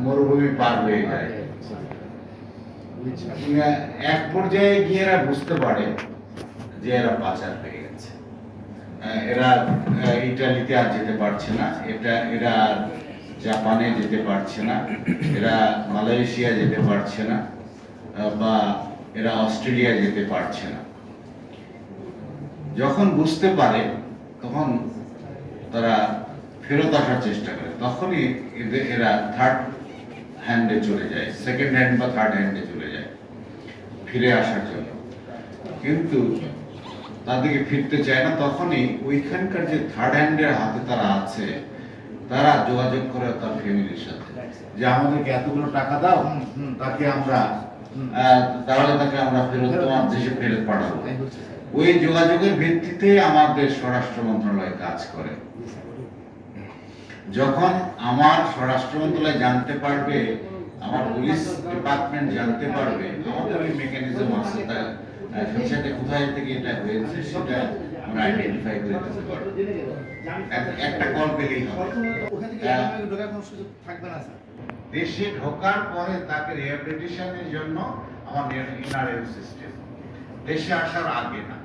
মরুভূমি পার হয়ে যায়। এক পর্যায়ে গিয়ে এরা বুঝতে পারে যে এরা পাচার হয়ে গেছে। এরা ইটালিতে আর যেতে পারছে না, এরা জাপানে যেতে পারছে না, এরা মালয়েশিয়া যেতে পারছে না, বা এরা অস্ট্রেলিয়া যেতে পারছে না। যখন বুঝতে পারে তখন তারা ফেরত আসার চেষ্টা করে, তখনই এরা থার্ড হ্যান্ডে চলে যায়, সেকেন্ড হ্যান্ড বা থার্ড হ্যান্ডে চলে যায় ফিরে আসার জন্য। কিন্তু তাদেরকে ফিরতে চায় না, তখনই ওইখানকার যে থার্ড হ্যান্ডের হাতে তারা আছে, তারা যোগাযোগ করে তার ফ্যামিলির সাথে যে আমাদেরকে এতগুলো টাকা দাও, তাকে আমরা তাহলে তাকে আমরা ফেরত তোমার দেশে ফেরত পাঠাবো। ওই যোগাযোগের ভিত্তিতে আমাদের স্বরাষ্ট্র মন্ত্রণালয় কাজ করে। যখন আমার স্বরাষ্ট্র মন্ত্রণালয় জানতে পারবে, আমার পুলিশ ডিপার্টমেন্ট জানতে পারবে, আমাদের ওই মেকানিজম আছে, সেটা কোথায় থেকে এটা হয়েছে সেটা আমরা আইডেন্টিফাই করে দিতে পারবো। একটা কল পেলেই হবে। দেশে ঢোকার পরে তাকে রিহ্যাবিলিটেশনের জন্য আমার ইনার সিস্টেম, দেশে আসার আগে না।